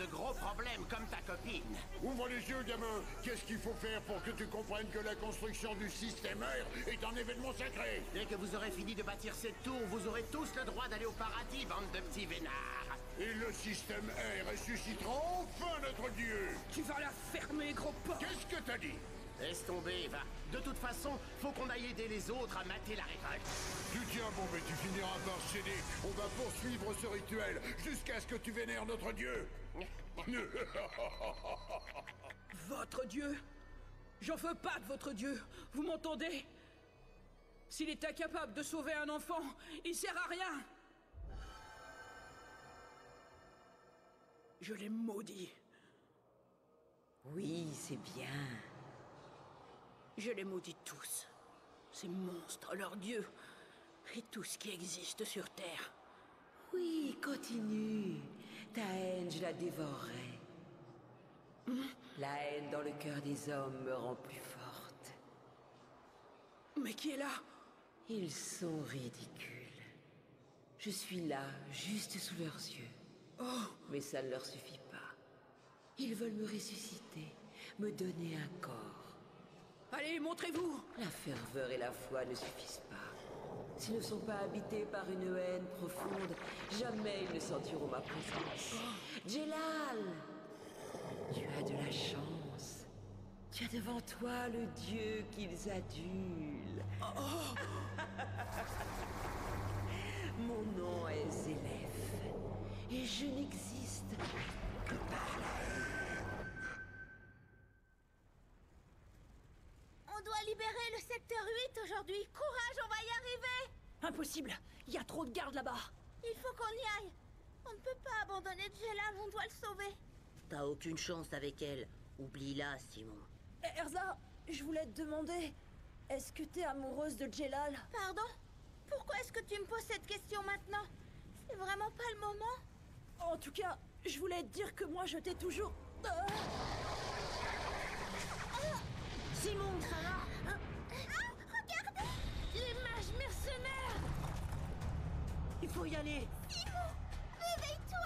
de gros problèmes comme ta copine. Ouvre les yeux, gamin. Qu'est-ce qu'il faut faire pour que tu comprennes que la construction du système R est un événement sacré? Dès que vous aurez fini de bâtir cette tour, vous aurez tous le droit d'aller au paradis, bande de petits vénards. Et le système R ressuscitera enfin notre dieu. Tu vas la fermer, gros porc. Qu'est-ce que t'as dit? Laisse tomber, va. De toute façon, faut qu'on aille aider les autres à mater la récolte. Tu tiens bon, mais tu finiras par céder. On va poursuivre ce rituel jusqu'à ce que tu vénères notre dieu. Votre dieu? J'en veux pas de votre dieu. Vous m'entendez? S'il est incapable de sauver un enfant, il sert à rien. Je l'ai maudit. Oui, c'est bien. Je les maudis tous. Ces monstres, leurs dieux, et tout ce qui existe sur Terre. Oui, continue. Ta haine, je la dévorerai. La haine dans le cœur des hommes me rend plus forte. Mais qui est là? Ils sont ridicules. Je suis là, juste sous leurs yeux. Oh! Mais ça ne leur suffit pas. Ils veulent me ressusciter, me donner un corps. Allez, montrez-vous! La ferveur et la foi ne suffisent pas. S'ils ne sont pas habités par une haine profonde, jamais ils ne sentiront ma présence. Djellal! Tu as de la chance. Tu as devant toi le Dieu qu'ils adulent. Mon nom est Zélef. Et je n'existe que par la haine. On doit libérer le secteur 8 aujourd'hui. Courage, on va y arriver. Impossible! Il y a trop de gardes là-bas! Il faut qu'on y aille. On ne peut pas abandonner Djellal, on doit le sauver. T'as aucune chance avec elle. Oublie-la, Simon. Erza, je voulais te demander, est-ce que t'es amoureuse de Djellal? Pardon? Pourquoi est-ce que tu me poses cette question maintenant? C'est vraiment pas le moment. En tout cas, je voulais te dire que moi je t'ai toujours... Simon, ça va? Regardez! Les mages mercenaires! Il faut y aller! Simon, réveille-toi!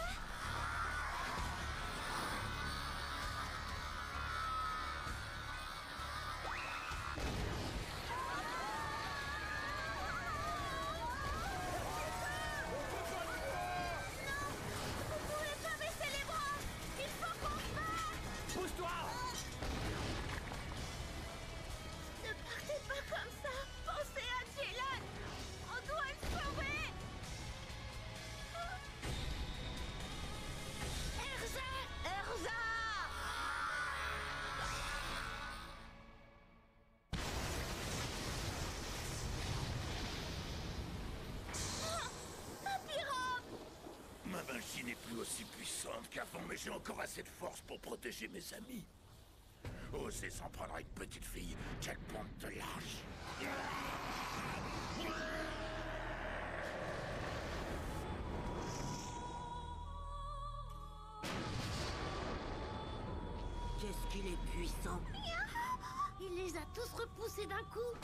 Pousse-toi! Ne partez pas comme ça! Pensez à Djellal! On doit le sauver! Erza! Erza! Ma magie n'est plus aussi puissante qu'avant, mais j'ai encore assez de force pour protéger mes amis. Oser s'en prendre à une petite fille, quelle bande de lâche! Qu'est-ce qu'il est puissant! Il les a tous repoussés d'un coup!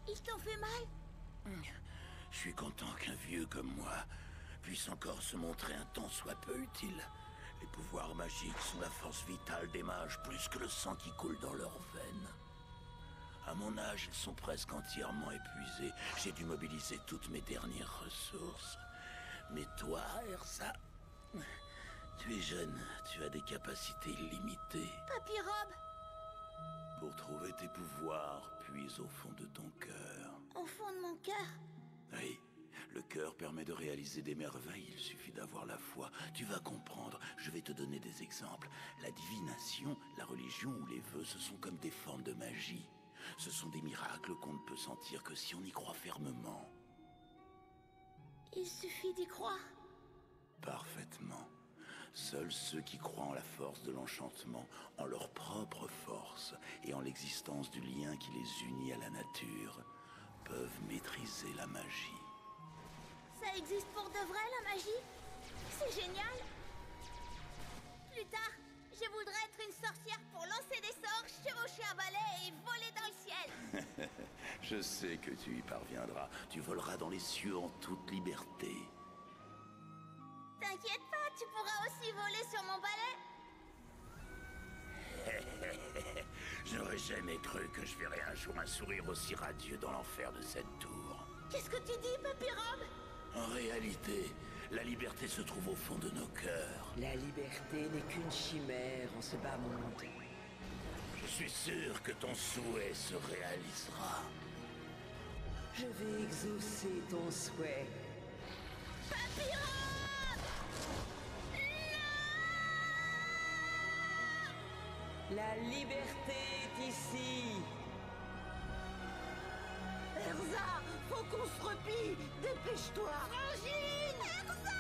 Ils t'ont fait mal? Je suis content qu'un vieux comme moi puisse encore se montrer un tant soit peu utile. Les pouvoirs magiques sont la force vitale des mages plus que le sang qui coule dans leurs veines. À mon âge, ils sont presque entièrement épuisés. J'ai dû mobiliser toutes mes dernières ressources. Mais toi, Erza, tu es jeune, tu as des capacités illimitées. Papy Rob, Pour trouver tes pouvoirs, puise au fond de ton cœur. au fond de mon cœur. Oui, le cœur permet de réaliser des merveilles, il suffit d'avoir la foi. Tu vas comprendre, je vais te donner des exemples. La divination, la religion ou les vœux, ce sont comme des formes de magie. Ce sont des miracles qu'on ne peut sentir que si on y croit fermement. Il suffit d'y croire. Parfaitement. Seuls ceux qui croient en la force de l'enchantement, en leur propre force et en l'existence du lien qui les unit à la nature, peuvent maîtriser la magie. Ça existe pour de vrai, la magie? C'est génial! Plus tard, je voudrais être une sorcière pour lancer des sorts, chevaucher un balai et voler dans le ciel! Je sais que tu y parviendras. Tu voleras dans les cieux en toute liberté. T'inquiète pas, Tu pourras aussi voler sur mon balai? J'aurais jamais cru que je verrais un jour un sourire aussi radieux dans l'enfer de cette tour. Qu'est-ce que tu dis, Papy Rob? En réalité, la liberté se trouve au fond de nos cœurs. La liberté n'est qu'une chimère en ce bas monde. Je suis sûr que ton souhait se réalisera. Je vais exaucer ton souhait. Papy Rob! La liberté est ici. Erza, faut qu'on se replie. Dépêche-toi. Frangine! Erza!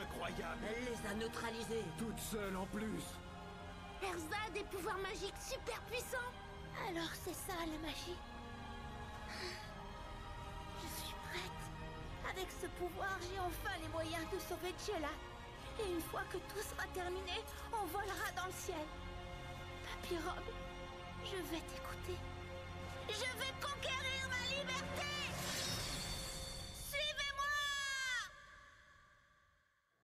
Incroyable! Elle les a neutralisés. Toute seule en plus! Erza a des pouvoirs magiques super puissants. Alors c'est ça la magie. Je suis prête. Avec ce pouvoir, j'ai enfin les moyens de sauver Jella. Et une fois que tout sera terminé, on volera dans le ciel. Papy Rob, je vais t'écouter. Je vais conquérir ma liberté!